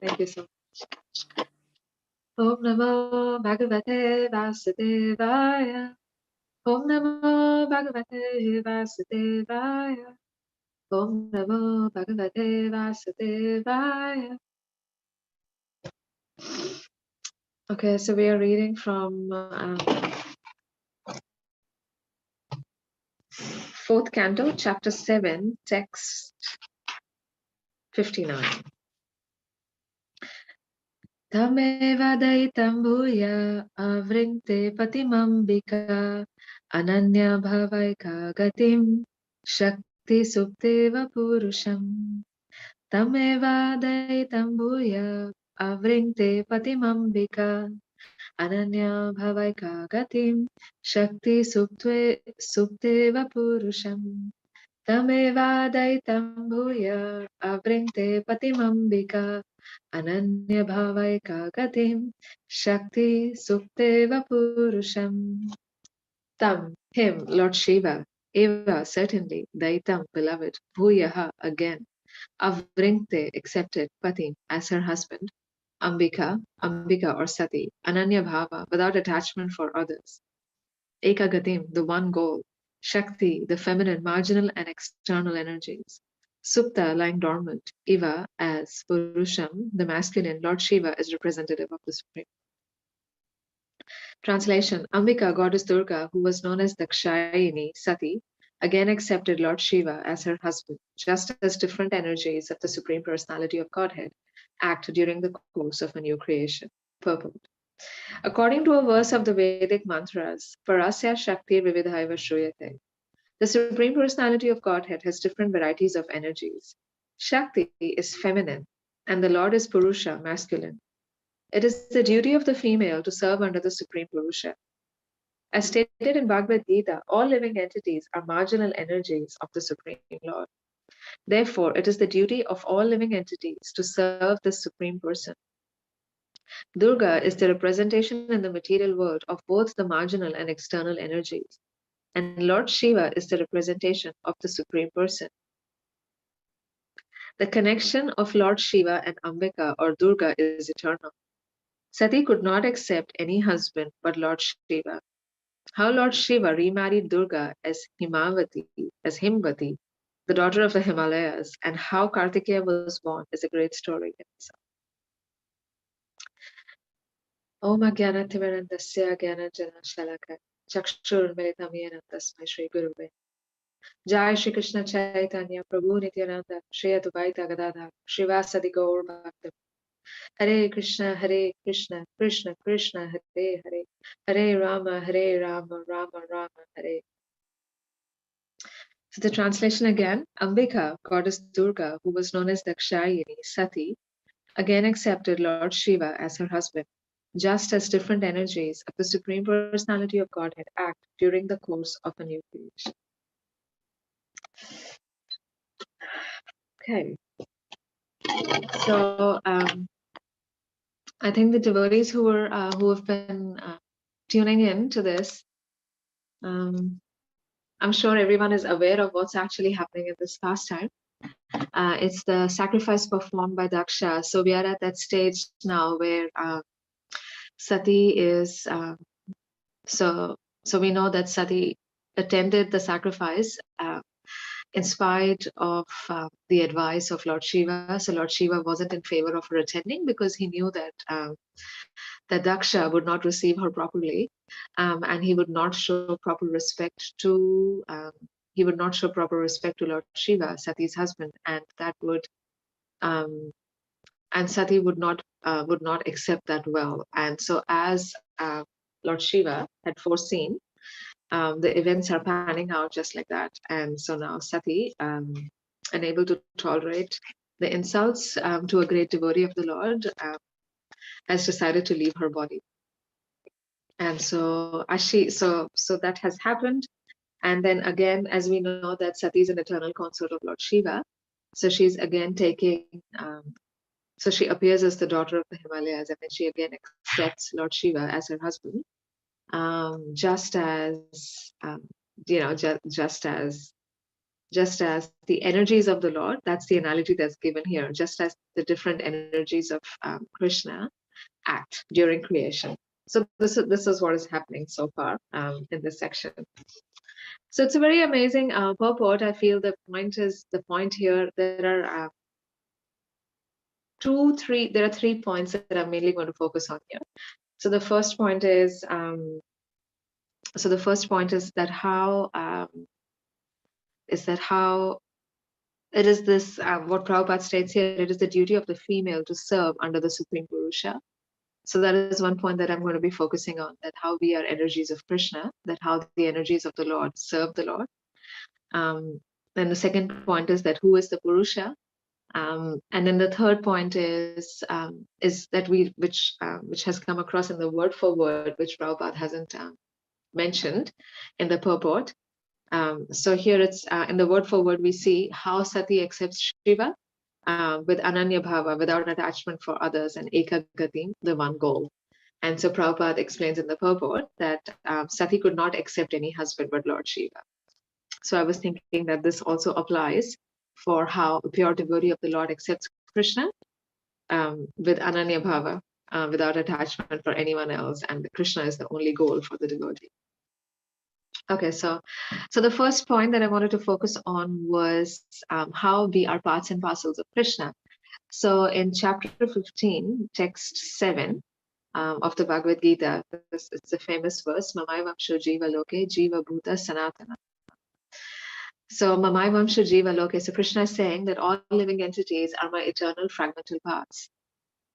Thank you so much. Om Namo Bhagavate Vasudevaya. Om Namo Bhagavate Vasudevaya. Om Namo Bhagavate Vasudevaya. Okay, so we are reading from fourth canto, chapter 7, text 59. Tameva daitam bhuya avrinkte patimambika ananya bhavaika gatim shakti sukteva purusham. Tameva daitam bhuya avrinkte patimambika ananya bhavaika gatim shakti sukteva purusham. Tameva daitam bhuya avrinkte patimambika ananya bhavaika gatim shakti sukteva purusham. Tam, him, Lord Shiva, eva, certainly, daitam, beloved, bhuyaha, again, avrinkte, accepted, pati, as her husband, Ambika or Sati, ananya bhava, without attachment for others, ekagatim, the one goal, Shakti, the feminine, marginal and external energies, Supta, lying dormant, Iva, as Purusham, the masculine, Lord Shiva is representative of the Supreme. Translation: Ambika, goddess Durga, who was known as Dakshayini, Sati, again accepted Lord Shiva as her husband, just as different energies of the Supreme Personality of Godhead act during the course of a new creation. Purport. According to a verse of the Vedic mantras, Parasya Shakti Vividhaiva Shruyate, the Supreme Personality of Godhead has different varieties of energies. Shakti is feminine, and the Lord is Purusha, masculine. It is the duty of the female to serve under the Supreme Purusha. As stated in Bhagavad Gita, all living entities are marginal energies of the Supreme Lord. Therefore, it is the duty of all living entities to serve the Supreme Person. Durga is the representation in the material world of both the marginal and external energies, and Lord Shiva is the representation of the Supreme Person. The connection of Lord Shiva and Ambika or Durga is eternal. Sati could not accept any husband but Lord Shiva. How Lord Shiva remarried Durga as Himvati, the daughter of the Himalayas, and how Kartikeya was born is a great story in itself. Om Ajnanatimirandasya Jnananjana Shalaka Chakshur Militam Yena Tasmai Shri Guruve. Jai Shri Krishna Chaitanya Prabhu Nityananda Shri Advaita Gadadhar Srivasadi Gaur Bhakta. Hare Krishna, Krishna Krishna, Hare Hare, Hare Rama, Rama Rama, Hare. So the translation again, Ambika, goddess Durga, who was known as Dakshayini, Sati, again accepted Lord Shiva as her husband, just as different energies of the Supreme Personality of Godhead act during the course of a new creation. Okay, so I think the devotees who have been tuning in to this, I'm sure everyone is aware of what's actually happening in this pastime. It's the sacrifice performed by Daksha. So we are at that stage now where Sati is. So we know that Sati attended the sacrifice in spite of the advice of Lord Shiva. So Lord Shiva wasn't in favor of her attending because he knew that that Daksha would not receive her properly, and he would not show proper respect to Lord Shiva, Sati's husband, and that would and Sati would not accept that well. And so, as Lord Shiva had foreseen, the events are panning out just like that. And so now Sati, unable to tolerate the insults to a great devotee of the Lord, has decided to leave her body. And so so that has happened. And then again, as we know that Sati is an eternal consort of Lord Shiva, so she's again taking, so she appears as the daughter of the Himalayas, and then she again accepts Lord Shiva as her husband, just as just as just as the energies of the Lord, that's the analogy that's given here, just as the different energies of Krishna act during creation. So this is what is happening so far in this section. So it's a very amazing purport. I feel the point here. There are there are 3 points that I'm mainly going to focus on here. So the first point is that how it is this what Prabhupada states here. It is the duty of the female to serve under the Supreme Purusha. So that is one point that I'm going to be focusing on, that how we are energies of Krishna, that how the energies of the Lord serve the Lord. Then the second point is that who is the Purusha? And then the third point is that which has come across in the word for word, which Prabhupada hasn't mentioned in the purport. So here it's in the word for word, we see how Sati accepts Shiva with Ananya Bhava, without attachment for others, and Ekagati, the one goal. And so Prabhupada explains in the purport that Sati could not accept any husband but Lord Shiva. So I was thinking that this also applies for how a pure devotee of the Lord accepts Krishna with Ananya Bhava, without attachment for anyone else, and Krishna is the only goal for the devotee. Okay, so the first point that I wanted to focus on was how we are parts and parcels of Krishna. So in chapter 15, text 7 of the Bhagavad Gita, it's a famous verse, Mamai Vamsho Jiva Loke, Jiva Bhuta Sanatana. So Mamai Vamsho Jiva Loke, so Krishna is saying that all living entities are my eternal fragmental parts.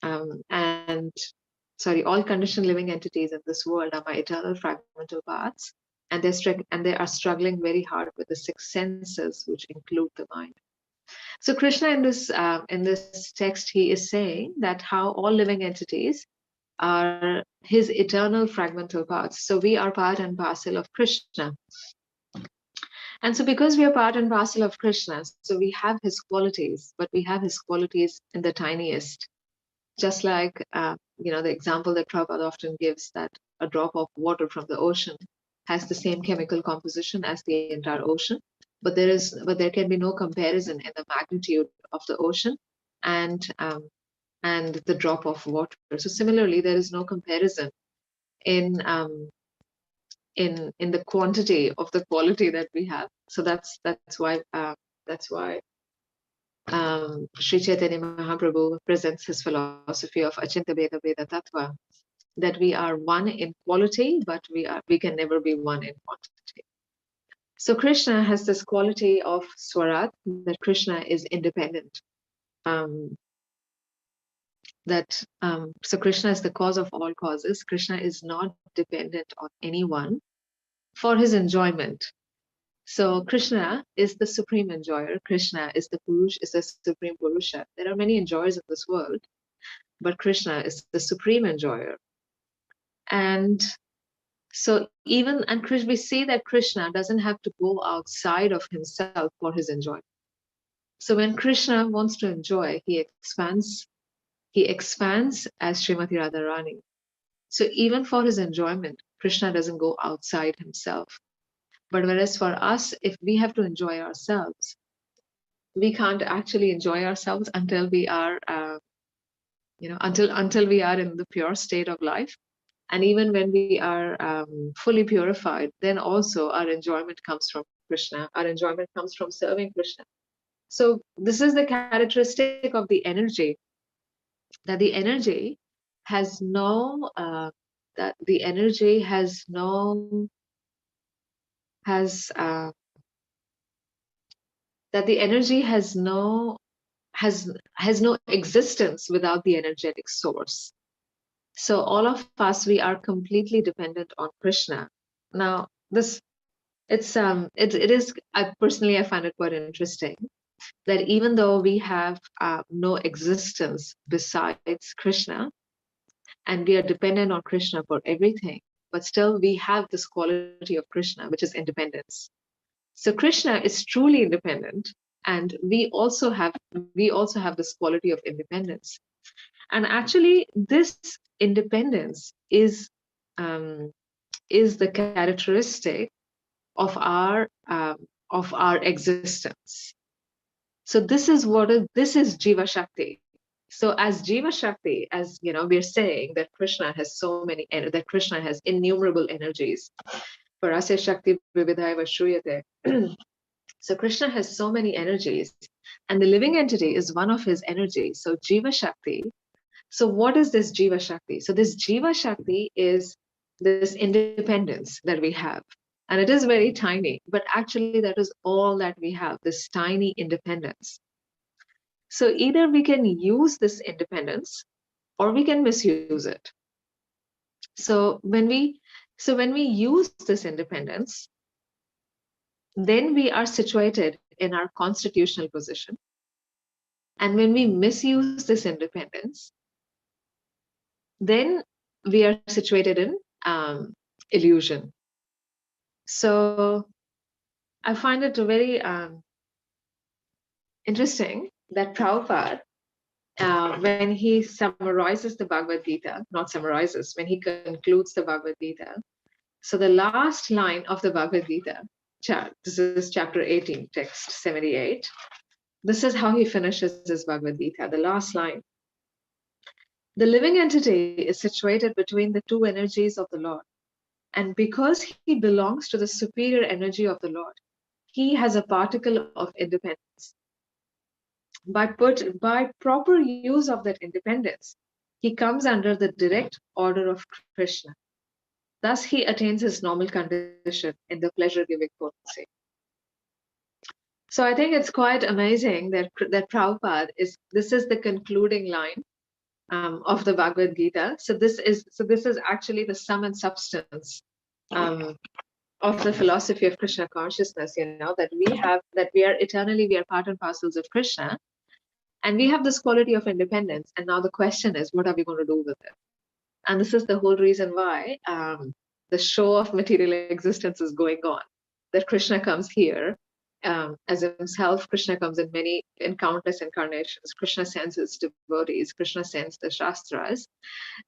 All conditioned living entities in this world are my eternal fragmental parts. And they are struggling very hard with the 6 senses, which include the mind. So Krishna in this text, he is saying that how all living entities are his eternal fragmental parts. So we are part and parcel of Krishna. And so because we are part and parcel of Krishna, so we have his qualities, but we have his qualities in the tiniest. Just like the example that Prabhupada often gives, that a drop of water from the ocean has the same chemical composition as the entire ocean, but there can be no comparison in the magnitude of the ocean and the drop of water. So similarly, there is no comparison in the quantity of the quality that we have. So that's why Sri Chaitanya Mahaprabhu presents his philosophy of Achinta Veda Veda Tattva, that we are one in quality, but we can never be one in quantity. So Krishna has this quality of Swarat, that Krishna is independent. So Krishna is the cause of all causes. Krishna is not dependent on anyone for his enjoyment. So Krishna is the supreme enjoyer. Krishna is the supreme Purusha. There are many enjoyers in this world, but Krishna is the supreme enjoyer. And so we see that Krishna doesn't have to go outside of himself for his enjoyment. So when Krishna wants to enjoy, he expands as Srimati Radharani. So even for his enjoyment, Krishna doesn't go outside himself. But whereas for us, if we have to enjoy ourselves, we can't actually enjoy ourselves until we are, until we are in the pure state of life. And even when we are fully purified, then also our enjoyment comes from Krishna. Our enjoyment comes from serving Krishna. So this is the characteristic of the energy, that the energy has no existence without the energetic source. So all of us, we are completely dependent on Krishna. Now, I find it quite interesting that even though we have no existence besides Krishna, and we are dependent on Krishna for everything, but still we have this quality of Krishna, which is independence. So Krishna is truly independent, and we also have this quality of independence. And actually, this independence is the characteristic of our of our existence. So this is this is Jiva Shakti. So as Jiva Shakti, as you know, we're saying that Krishna has that Krishna has innumerable energies. Parasya Shakti Vividhaiva Shruyate. So Krishna has so many energies, and the living entity is one of his energies. So Jiva Shakti. So what is this Jiva Shakti? So this Jiva Shakti is this independence that we have. And it is very tiny, but actually that is all that we have, this tiny independence. So either we can use this independence or we can misuse it. So when we use this independence, then we are situated in our constitutional position. And when we misuse this independence, then we are situated in illusion. So I find it very interesting that Prabhupada, when he summarizes the Bhagavad Gita, not summarizes, when he concludes the Bhagavad Gita, so the last line of the Bhagavad Gita, this is chapter 18, text 78, this is how he finishes his Bhagavad Gita, the last line. The living entity is situated between the two energies of the Lord. And because he belongs to the superior energy of the Lord, he has a particle of independence. By proper use of that independence, he comes under the direct order of Krishna. Thus, he attains his normal condition in the pleasure-giving potency. So I think it's quite amazing that Prabhupada this is the concluding line of the Bhagavad Gita. So this is actually the sum and substance of the philosophy of Krishna consciousness. You know, that we are eternally, we are part and parcels of Krishna, and we have this quality of independence. And now the question is, what are we going to do with it? And this is the whole reason why the show of material existence is going on. That Krishna comes here as himself. Krishna comes in countless incarnations. Krishna sends his devotees. Krishna sends the Shastras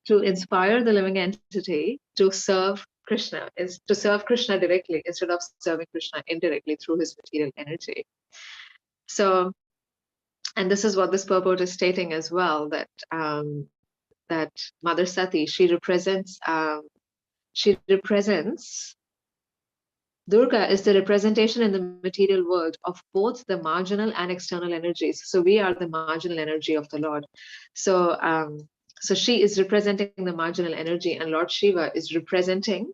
to inspire the living entity to serve Krishna, is to serve Krishna directly instead of serving Krishna indirectly through his material energy. So, and this is what this purport is stating as well, that that Mother Sati, she represents Durga is the representation in the material world of both the marginal and external energies. So we are the marginal energy of the Lord. So so she is representing the marginal energy, and Lord Shiva is representing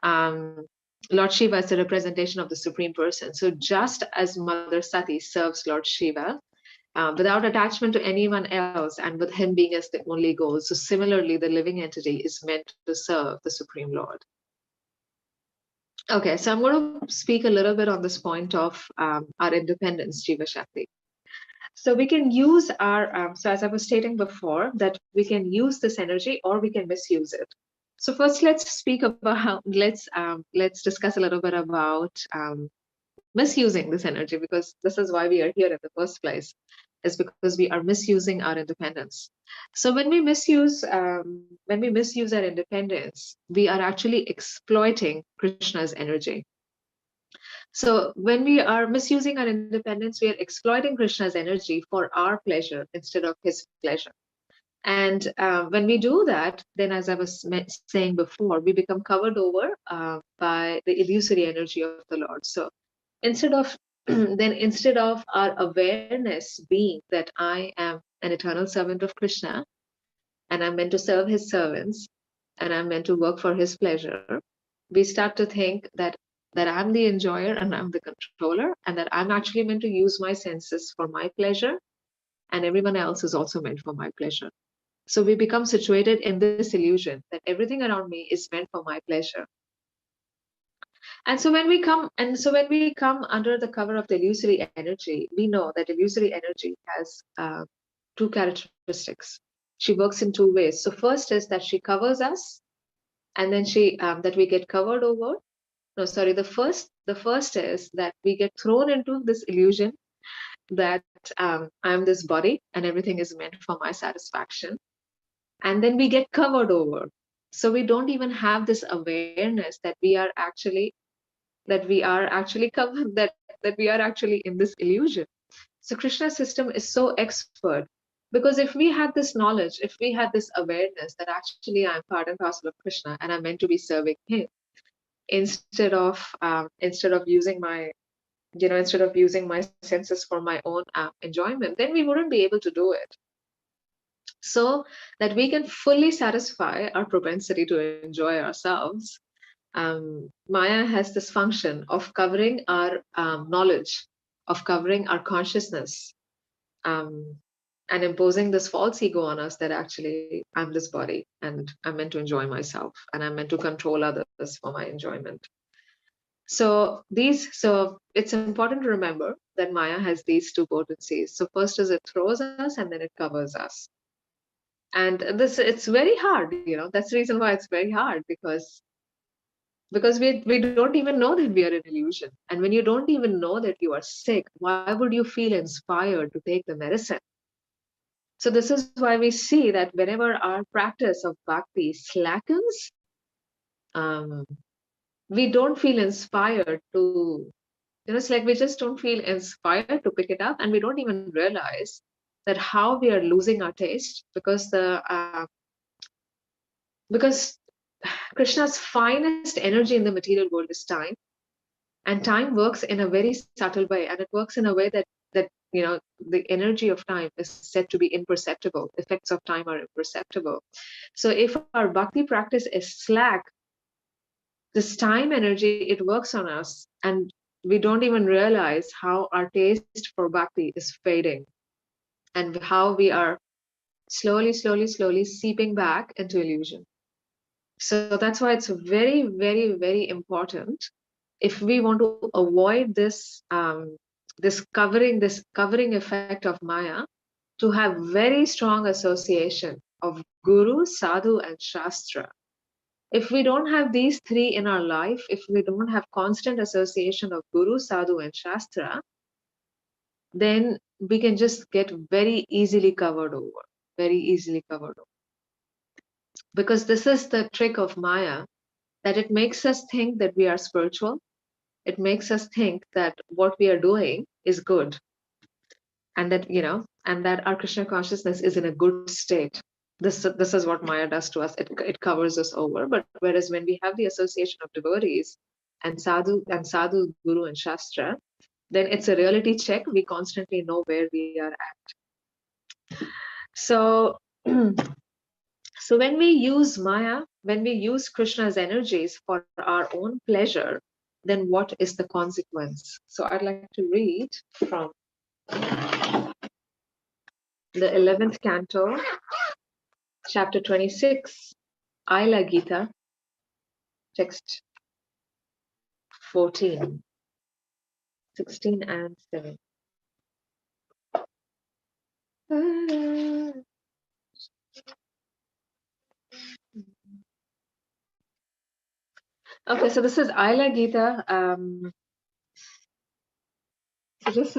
Lord Shiva is the representation of the Supreme Person. So just as Mother Sati serves Lord Shiva without attachment to anyone else and with him being as the only goal, so similarly the living entity is meant to serve the Supreme Lord. Okay, so I'm going to speak a little bit on this point of our independence, Jiva Shakti. So we can use our, so as I was stating before, that we can use this energy or we can misuse it. So first, let's speak about let's discuss a little bit about misusing this energy, because this is why we are here in the first place, is because we are misusing our independence. So when we misuse our independence, we are actually exploiting Krishna's energy. So when we are misusing our independence, we are exploiting Krishna's energy for our pleasure instead of his pleasure. And when we do that, then as I was saying before, we become covered over by the illusory energy of the Lord. So instead of instead of our awareness being that I am an eternal servant of Krishna and I'm meant to serve his servants and I'm meant to work for his pleasure, we start to think that I'm the enjoyer and I'm the controller, and that I'm actually meant to use my senses for my pleasure, and everyone else is also meant for my pleasure. So we become situated in this illusion that everything around me is meant for my pleasure. And so when we come under the cover of the illusory energy, we know that illusory energy has two characteristics. She works in two ways. So first is that she covers us, and then that we get covered over. No, sorry. The first is that we get thrown into this illusion that I'm this body and everything is meant for my satisfaction, and then we get covered over. So we don't even have this awareness that we are actually that we are actually that we are actually in this illusion. So Krishna's system is so expert, because if we had this knowledge, if we had this awareness that actually I'm part and parcel of Krishna and I'm meant to be serving him, instead of using my, instead of using my senses for my own enjoyment, then we wouldn't be able to do it. So that we can fully satisfy our propensity to enjoy ourselves, Maya has this function of covering our knowledge, of covering our consciousness, um, and imposing this false ego on us that actually I'm this body and I'm meant to enjoy myself and I'm meant to control others for my enjoyment. So it's important to remember that Maya has these two potencies. So first is it throws us and then it covers us. And this, it's very hard, that's the reason why it's very hard, because we don't even know that we are an illusion. And when you don't even know that you are sick, why would you feel inspired to take the medicine? So this is why we see that whenever our practice of bhakti slackens, um, we don't feel inspired to, it's like we just don't feel inspired to pick it up, and we don't even realize that how we are losing our taste, because Krishna's finest energy in the material world is time, and time works in a very subtle way, and it works in a way that the energy of time is said to be imperceptible. Effects of time are imperceptible. So if our bhakti practice is slack, this time energy, it works on us, and we don't even realize how our taste for bhakti is fading, and how we are slowly seeping back into illusion. So that's why it's very important, if we want to avoid this covering effect of Maya, to have very strong association of Guru, Sadhu, and Shastra. If we don't have these three in our life, if we don't have constant association of Guru, Sadhu, and Shastra, then we can just get very easily covered over, very easily covered over. Because this is the trick of Maya, that it makes us think that we are spiritual. It makes us think that what we are doing is good, and that our Krishna consciousness is in a good state. This is what Maya does to us. It covers us over. But whereas when we have the association of devotees and sadhu, guru, and shastra, then it's a reality check. We constantly know where we are at. So so when we use Maya, when we use Krishna's energies for our own pleasure, then what is the consequence? So I'd like to read from the 11th canto, chapter 26, Aila Gita, text 14, 16 and 7. Okay, so this is Aila Gita. So just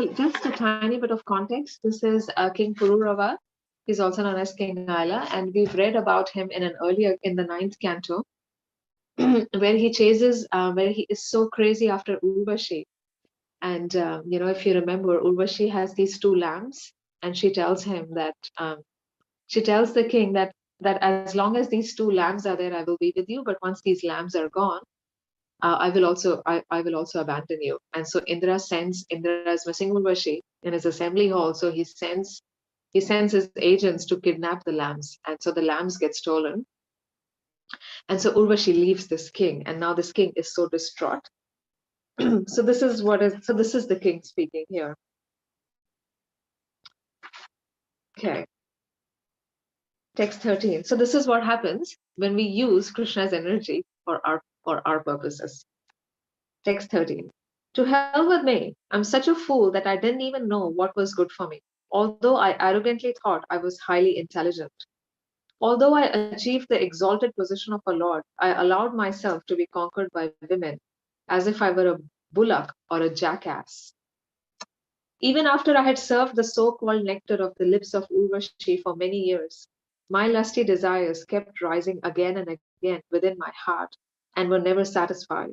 a tiny bit of context. This is King Pururava. He's also known as King Aila, and we've read about him in the 9th canto, where he is so crazy after Urvashi. And if you remember, Urvashi has these two lambs, and she tells him that she tells the king that as long as these two lambs are there, I will be with you. But once these lambs are gone, I will also abandon you. And so Indra is missing Urvashi in his assembly hall. So he sends his agents to kidnap the lambs, and so the lambs get stolen. And so Urvashi leaves this king, and now this king is so distraught. So this is the king speaking here. Okay. Text 13. So this is what happens when we use Krishna's energy for our purposes. Text 13. To hell with me. I'm such a fool that I didn't even know what was good for me, although I arrogantly thought I was highly intelligent. Although I achieved the exalted position of a lord, I allowed myself to be conquered by women, as if I were a bullock or a jackass. Even after I had served the so-called nectar of the lips of Urvashi for many years, my lusty desires kept rising again and again within my heart and were never satisfied.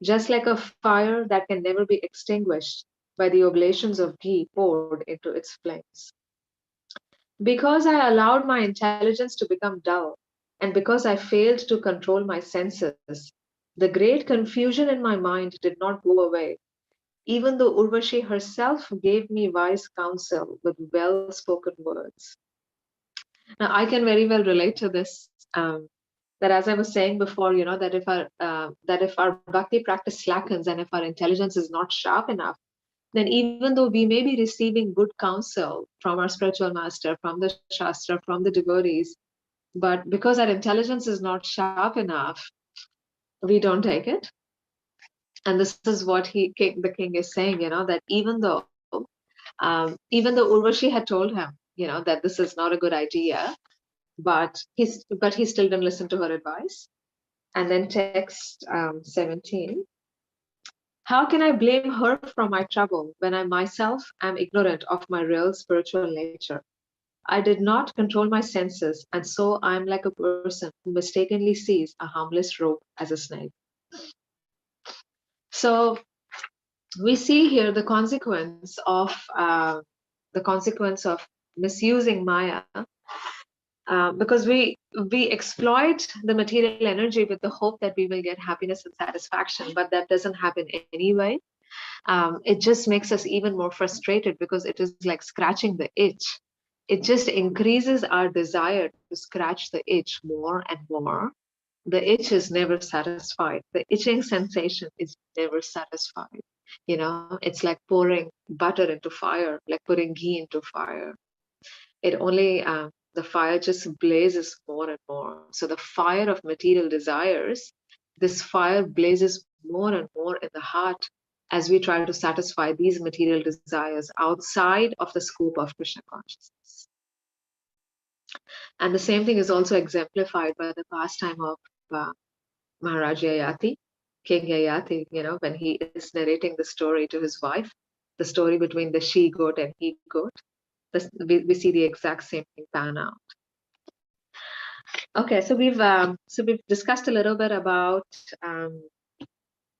just like a fire that can never be extinguished by the oblations of ghee poured into its flames. Because I allowed my intelligence to become dull, and because I failed to control my senses, the great confusion in my mind did not go away, even though Urvashi herself gave me wise counsel with well spoken words. Now, I can very well relate to this. That, as I was saying before, that if our bhakti practice slackens and if our intelligence is not sharp enough, then even though we may be receiving good counsel from our spiritual master, from the Shastra, from the devotees, but because our intelligence is not sharp enough, we don't take it. And this is what the king is saying, that even though Urvashi had told him, that this is not a good idea, but he still didn't listen to her advice. And then text 17. How can I blame her for my trouble when I myself am ignorant of my real spiritual nature? I did not control my senses, and so I am like a person who mistakenly sees a harmless rope as a snake. So we see here the consequence of misusing Maya, because we exploit the material energy with the hope that we will get happiness and satisfaction, but that doesn't happen anyway. It just makes us even more frustrated because it is like scratching the itch. It just increases our desire to scratch the itch more and more. The itch is never satisfied. The itching sensation is never satisfied. It's like pouring butter into fire, like putting ghee into fire. It only, the fire just blazes more and more. So the fire of material desires, this fire blazes more and more in the heart as we try to satisfy these material desires outside of the scope of Krishna consciousness. And the same thing is also exemplified by the pastime of Maharaj Yayati, King Yayati, when he is narrating the story to his wife, the story between the she goat and he goat. We see the exact same thing pan out. Okay, so we've discussed a little bit about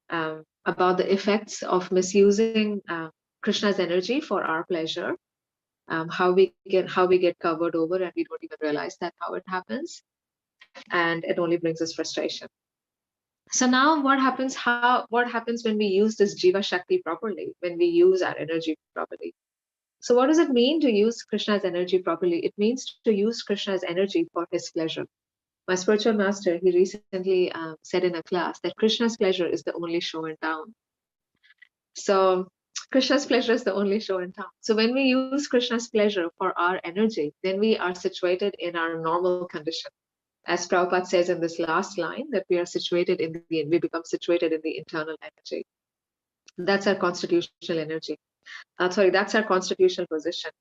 the effects of misusing Krishna's energy for our pleasure, how we get covered over and we don't even realize that how it happens, and it only brings us frustration. So now what happens when we use this Jiva Shakti properly, when we use our energy properly? So what does it mean to use Krishna's energy properly? It means to use Krishna's energy for his pleasure. My spiritual master, he recently said in a class that Krishna's pleasure is the only show in town. So Krishna's pleasure is the only show in town. So when we use Krishna's pleasure for our energy, then we are situated in our normal condition. As Prabhupada says in this last line, that we become situated in the internal energy. That's our constitutional energy. That's our constitutional position.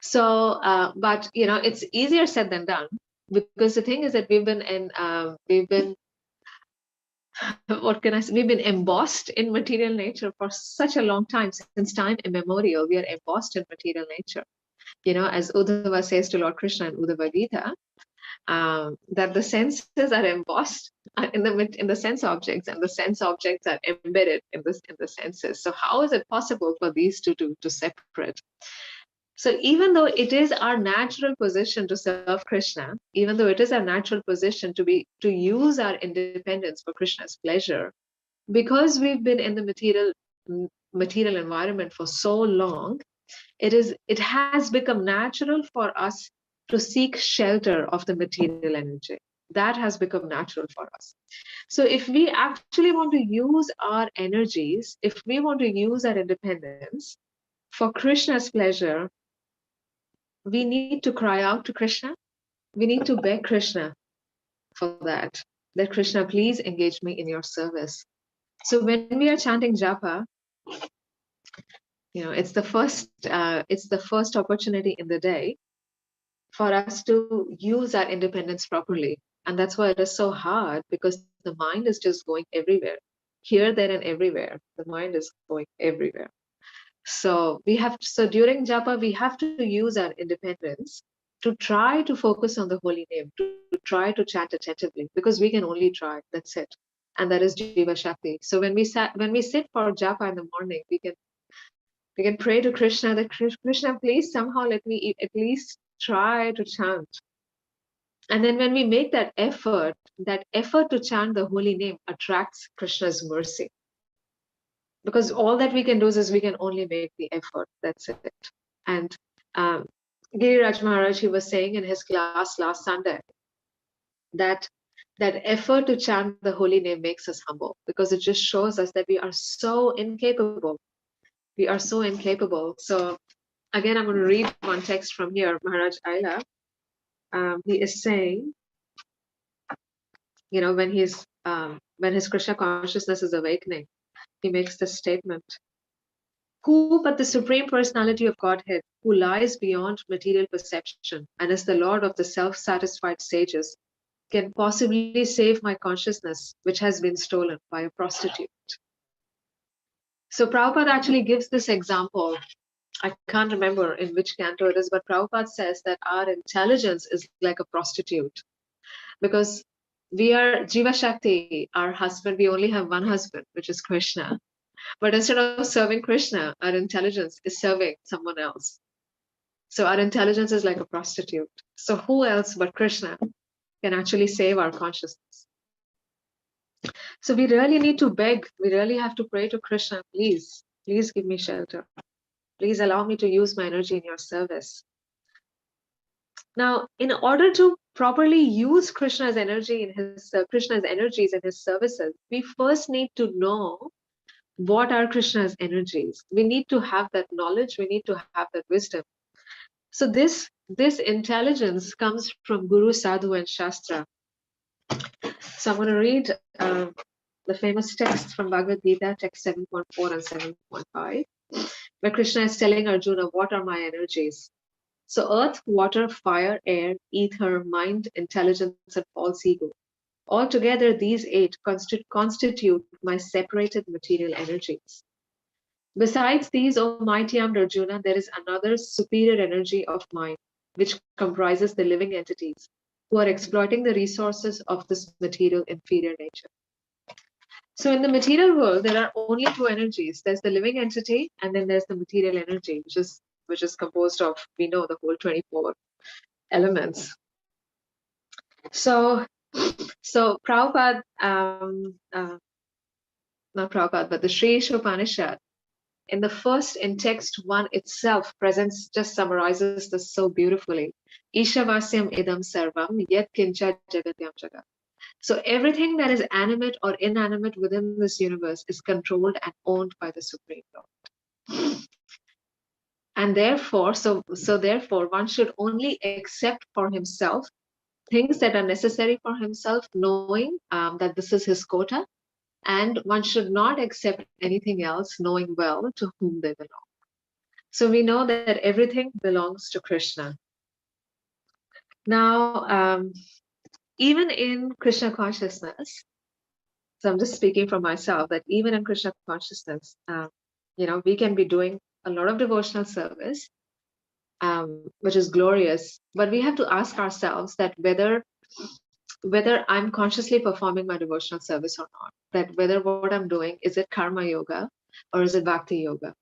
So, but it's easier said than done, because the thing is that we've been what can I say? We've been embossed in material nature for such a long time, since time immemorial. We are embossed in material nature. As Uddhava says to Lord Krishna in Uddhava Gita, that the senses are embossed in the sense objects, and the sense objects are embedded in the senses. So how is it possible for these two to separate? So even though it is our natural position to serve Krishna, even though it is our natural position to use our independence for Krishna's pleasure, because we've been in the material environment for so long, it has become natural for us to seek shelter of the material energy. That has become natural for us. So if we actually want to use our energies, if we want to use our independence for Krishna's pleasure, we need to cry out to Krishna. We need to beg Krishna for that Krishna, please engage me in your service. So when we are chanting japa, it's the first opportunity in the day for us to use our independence properly. And that's why it is so hard, because the mind is just going everywhere, here, there, and everywhere. The mind is going everywhere. So during japa, we have to use our independence to try to focus on the holy name, to try to chant attentively, because we can only try. That's it. and that is Jiva Shakti. So when we sit for japa in the morning, we can pray to Krishna that Krishna, please somehow let me at least try to chant. And then when we make that effort to chant the holy name attracts Krishna's mercy. Because all that we can do is we can only make the effort. That's it. And um, Giriraj Maharaj, he was saying in his class last Sunday that effort to chant the holy name makes us humble, because it just shows us that we are so incapable. We are so incapable. So again, I'm going to read one text from here, Maharaj Aila. He is saying, when his Krishna consciousness is awakening, he makes this statement: who but the Supreme Personality of Godhead, who lies beyond material perception and is the Lord of the self-satisfied sages, can possibly save my consciousness, which has been stolen by a prostitute? So Prabhupada actually gives this example. I can't remember in which canto it is, but Prabhupada says that our intelligence is like a prostitute, because we are Jiva Shakti, our husband. We only have one husband, which is Krishna. But instead of serving Krishna, our intelligence is serving someone else. So our intelligence is like a prostitute. So who else but Krishna can actually save our consciousness? So we really need to beg. We really have to pray to Krishna, please give me shelter. Please allow me to use my energy in your service. Now, in order to properly use Krishna's energy in Krishna's energies in his services, we first need to know what are Krishna's energies. We need to have that knowledge. We need to have that wisdom. So this intelligence comes from Guru, Sadhu, and Shastra. So I'm going to read the famous text from Bhagavad Gita, text 7.4 and 7.5, where Krishna is telling Arjuna, what are my energies? So earth, water, fire, air, ether, mind, intelligence, and false ego. Altogether, these 8 constitute my separated material energies. Besides these, O mighty Arjuna, there is another superior energy of mind, which comprises the living entities who are exploiting the resources of this material inferior nature. So in the material world, there are only 2 energies. There's the living entity, and then there's the material energy, which is composed of, we know, the whole 24 elements. So Prabhupada, not Prabhupada, but the Sri Ishopanishad, in text 1 itself, just summarizes this so beautifully. Ishavasyam idam sarvam yet kincha jagatyam jagat. So everything that is animate or inanimate within this universe is controlled and owned by the Supreme Lord. And therefore, therefore, one should only accept for himself things that are necessary for himself, knowing that this is his quota, and one should not accept anything else, knowing well to whom they belong. So we know that everything belongs to Krishna. Now, even in Krishna consciousness, so I'm just speaking for myself, that even in Krishna consciousness, we can be doing a lot of devotional service, which is glorious, but we have to ask ourselves that whether I'm consciously performing my devotional service or not, that whether what I'm doing, is it karma yoga or is it bhakti yoga?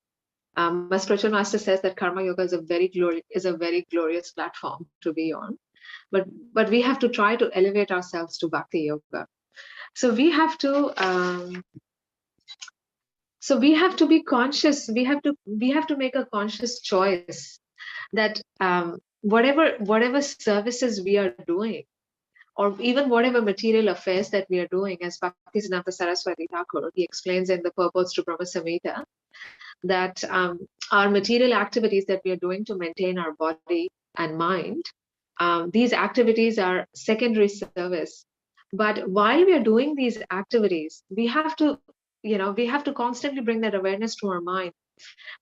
My spiritual master says that karma yoga is a very glorious platform to be on, but we have to try to elevate ourselves to bhakti yoga. So we have to be conscious. We have to make a conscious choice that whatever services we are doing, or even whatever material affairs that we are doing, as Bhaktisiddhanta Saraswati Thakur, he explains in the Purports to Brahma Samhita, that our material activities that we are doing to maintain our body and mind, these activities are secondary service. But while we are doing these activities, we have to constantly bring that awareness to our mind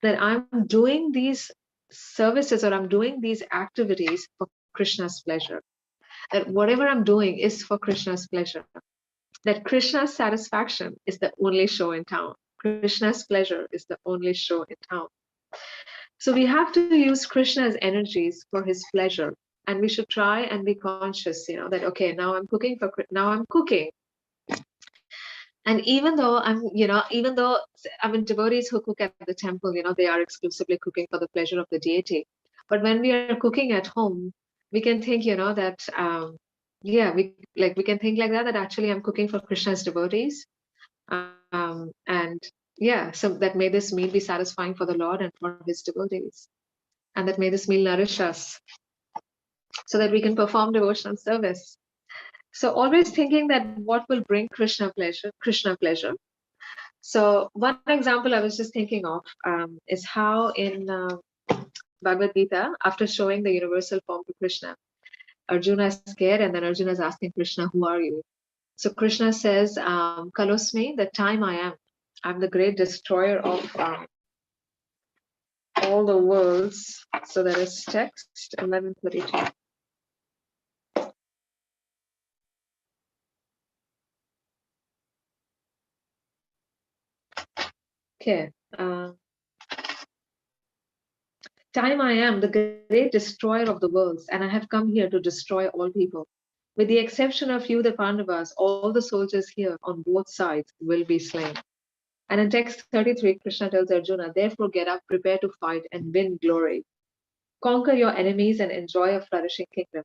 that I'm doing these services or I'm doing these activities for Krishna's pleasure. That whatever I'm doing is for Krishna's pleasure. That Krishna's satisfaction is the only show in town. Krishna's pleasure is the only show in town. So we have to use Krishna's energies for his pleasure. And we should try and be conscious, that, okay, now I'm cooking. And even though devotees who cook at the temple, they are exclusively cooking for the pleasure of the deity. But when we are cooking at home, we can think, that yeah, we can think like that, that actually I'm cooking for Krishna's devotees. And yeah, so that may this meal be satisfying for the Lord and for his devotees. And that may this meal nourish us so that we can perform devotional service. So always thinking that what will bring Krishna pleasure. So one example I was just thinking of is how in Bhagavad Gita, after showing the universal form to Krishna, Arjuna is scared, and then Arjuna is asking Krishna, "Who are you?" So Krishna says, "Kalosmi, the time I am. I'm the great destroyer of all the worlds." So that is text 1132. Okay. Time I am the great destroyer of the worlds, and I have come here to destroy all people. With the exception of you, the Pandavas, all the soldiers here on both sides will be slain. And in text 33, Krishna tells Arjuna, therefore get up, prepare to fight, and win glory. Conquer your enemies and enjoy a flourishing kingdom.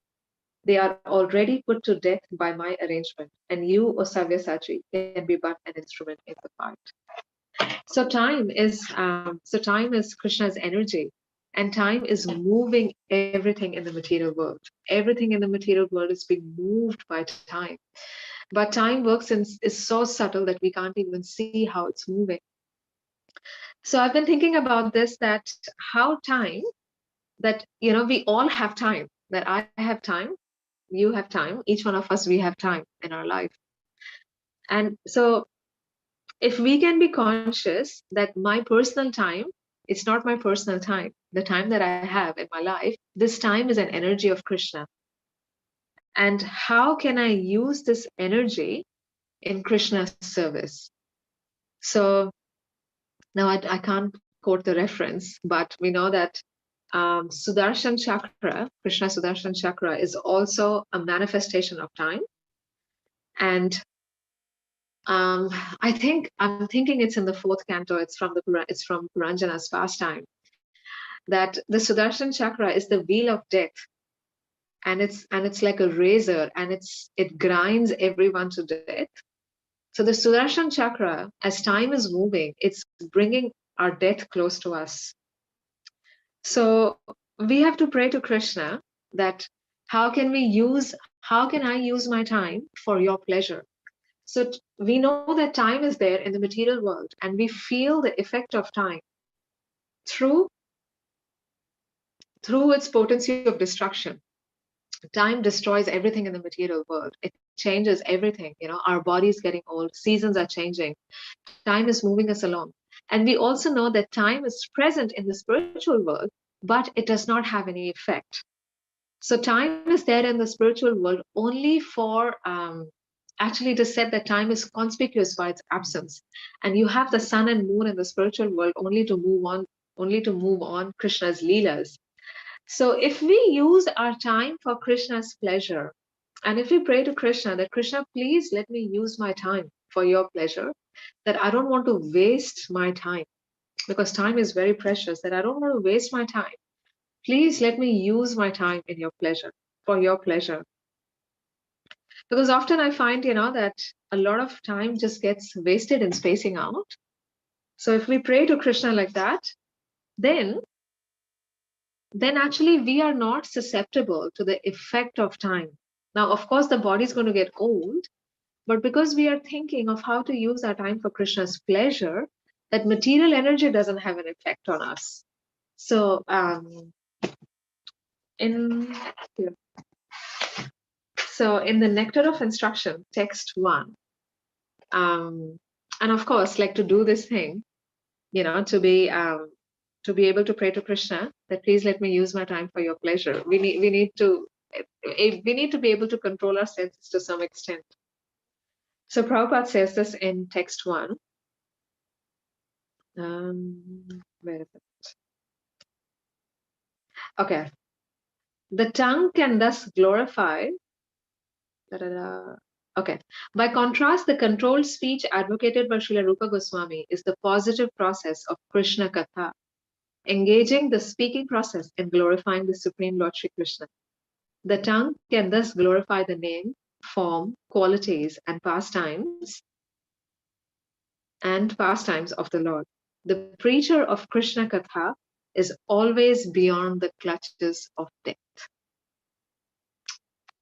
They are already put to death by my arrangement, and you, O Sabyasachi, can be but an instrument in the fight. So time is Krishna's energy, and time is moving everything in the material world. Everything in the material world is being moved by time. But time works is so subtle that we can't even see how it's moving. So I've been thinking about this, that how time, that, we all have time, that I have time, you have time, each one of us, we have time in our life. And so if we can be conscious that my personal time, it's not my personal time, the time that I have in my life, this time is an energy of Krishna. And how can I use this energy in Krishna's service? So now I can't quote the reference, but we know that Sudarsana Chakra, Krishna Sudarsana Chakra, is also a manifestation of time. And I think I'm thinking it's in the fourth canto. It's from Puranjana's pastime. That the Sudarshan Chakra is the wheel of death, and it's like a razor, and it grinds everyone to death. So the Sudarshan Chakra, as time is moving, it's bringing our death close to us. So we have to pray to Krishna that how can I use my time for your pleasure? So we know that time is there in the material world, and we feel the effect of time through its potency of destruction. Time destroys everything in the material world. It changes everything. Our body's getting old, seasons are changing, time is moving us along. And we also know that time is present in the spiritual world, but it does not have any effect. So time is there in the spiritual world only for actually, it is said that time is conspicuous by its absence. And you have the sun and moon in the spiritual world only to move on Krishna's leelas. So if we use our time for Krishna's pleasure, and if we pray to Krishna that Krishna, please let me use my time for your pleasure, that I don't want to waste my time, because time is very precious, that I don't want to waste my time. Please let me use my time in your pleasure, for your pleasure. Because often I find, that a lot of time just gets wasted in spacing out. So if we pray to Krishna like that, then actually we are not susceptible to the effect of time. Now, of course, the body is going to get old, but because we are thinking of how to use our time for Krishna's pleasure, that material energy doesn't have an effect on us. So in the Nectar of Instruction, text 1, and of course, like, to do this thing, to be able to pray to Krishna that please let me use my time for your pleasure, we need to be able to control our senses to some extent. So Prabhupada says this in text 1. Where is it? Okay. The tongue can thus glorify Okay. By contrast, the controlled speech advocated by Srila Rupa Goswami is the positive process of Krishna Katha, engaging the speaking process in glorifying the Supreme Lord Shri Krishna. The tongue can thus glorify the name, form, qualities, and pastimes of the Lord. The preacher of Krishna Katha is always beyond the clutches of death.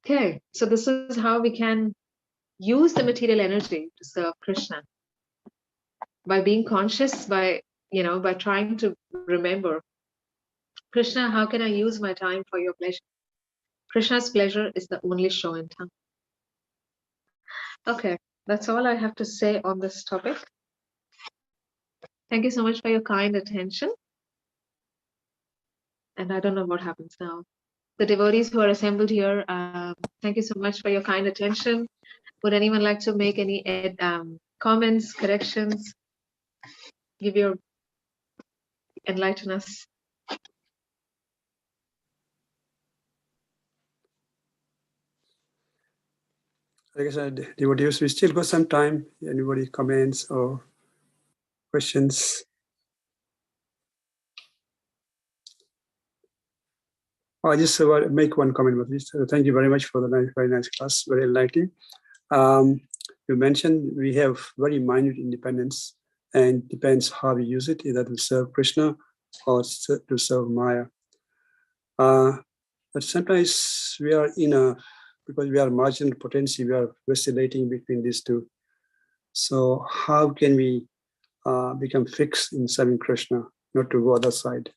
Okay, so this is how we can use the material energy to serve Krishna by being conscious, by trying to remember, Krishna, how can I use my time for your pleasure? Krishna's pleasure is the only show in town. Okay, that's all I have to say on this topic. Thank you so much for your kind attention. And I don't know what happens now. The devotees who are assembled here, thank you so much for your kind attention. Would anyone like to make any comments, corrections, give your enlighten us? Like I said, devotees, we still got some time. Anybody comments or questions? Oh, I just make one comment about this. Thank you very much for the very nice class, very enlightening. You mentioned we have very minute independence, and depends how we use it, either to serve Krishna or to serve Maya. But sometimes we are because we are marginal potency, we are vacillating between these two. So how can we become fixed in serving Krishna, not to go other side?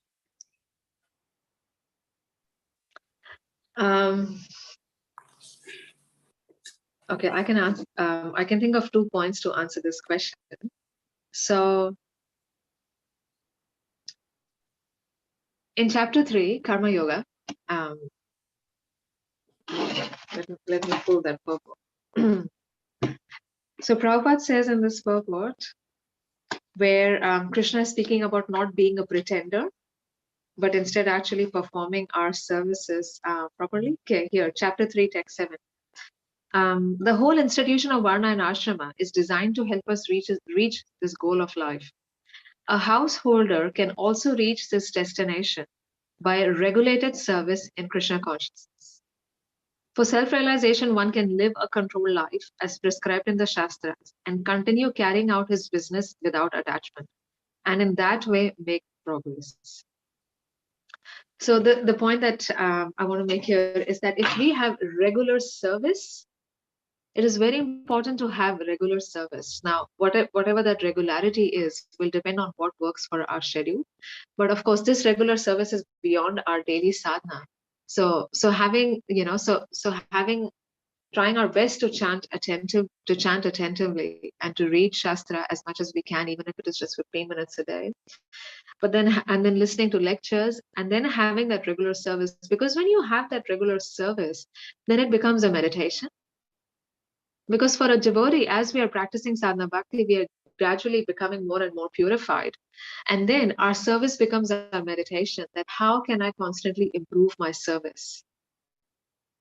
Okay, I can answer. I can think of 2 points to answer this question. So, in chapter 3, Karma Yoga, let me pull that purport. So, Prabhupada says in this purport, where Krishna is speaking about not being a pretender, but instead actually performing our services properly. Okay, here, chapter 3, text 7. The whole institution of Varna and Ashrama is designed to help us reach this goal of life. A householder can also reach this destination by a regulated service in Krishna consciousness. For self-realization, one can live a controlled life as prescribed in the Shastras and continue carrying out his business without attachment, and in that way make progress. So the point that I want to make here is that if we have regular service, it is very important to have regular service. Now, whatever that regularity is will depend on what works for our schedule. But of course, this regular service is beyond our daily sadhana. So having, having, trying our best to chant attentively and to read Shastra as much as we can, even if it is just 15 minutes a day. But then, and then listening to lectures and then having that regular service, because when you have that regular service, then it becomes a meditation. Because for a devotee, as we are practicing sadhana bhakti, we are gradually becoming more and more purified. And then our service becomes our meditation, that how can I constantly improve my service?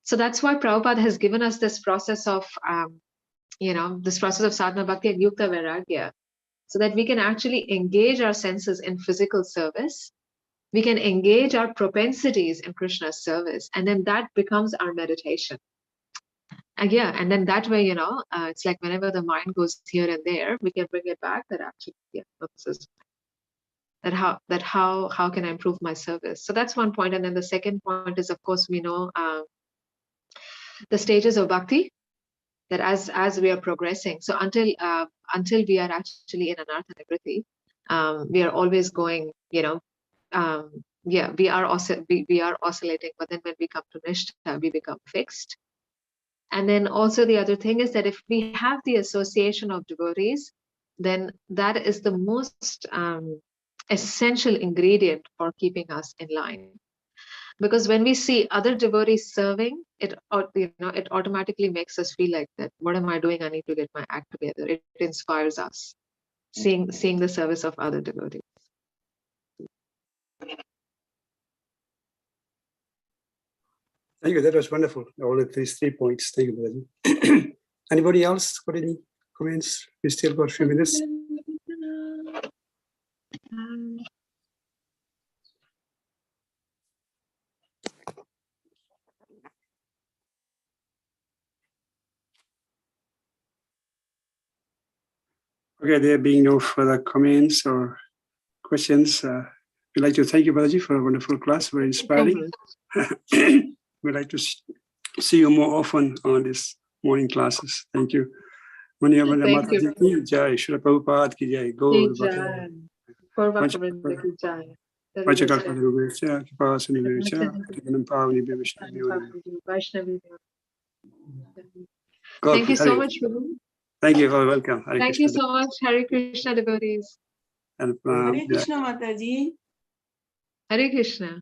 So that's why Prabhupada has given us this process of, this process of sadhana bhakti and yukta vairagya, so that we can actually engage our senses in physical service. We can engage our propensities in Krishna's service, and then that becomes our meditation. And yeah, and then that way, it's like whenever the mind goes here and there, we can bring it back that actually, this is how can I improve my service? So that's one point. And then the second point is, of course, we know the stages of bhakti, that as we are progressing. So until we are actually in anartha nivriti, we are always going, we are oscillating, but then when we come to nishta, we become fixed. And then also the other thing is that if we have the association of devotees, then that is the most essential ingredient for keeping us in line. Because when we see other devotees serving, it automatically makes us feel like that. What am I doing? I need to get my act together. It inspires us, seeing the service of other devotees. Thank you. That was wonderful. All of these 3 points. Thank you, Balaji. Anybody else got any comments? We still got a few minutes. Okay, there being no further comments or questions, we'd like to thank you, Balaji, for a wonderful class, very inspiring. We'd like to see you more often on these morning classes. Thank you. Munjaranya Mataji ki jai, Srila Prabhupada ki jai, Gaur Bhakti. Vachakalpadruvecha, Kipasanivecha, Tiganam Pavani Bhivishnu. Thank you so much, Prabhu. Thank you for welcome. Hare Thank you so much, Hare Krishna devotees. And Hare Krishna Mataji. Hare Krishna.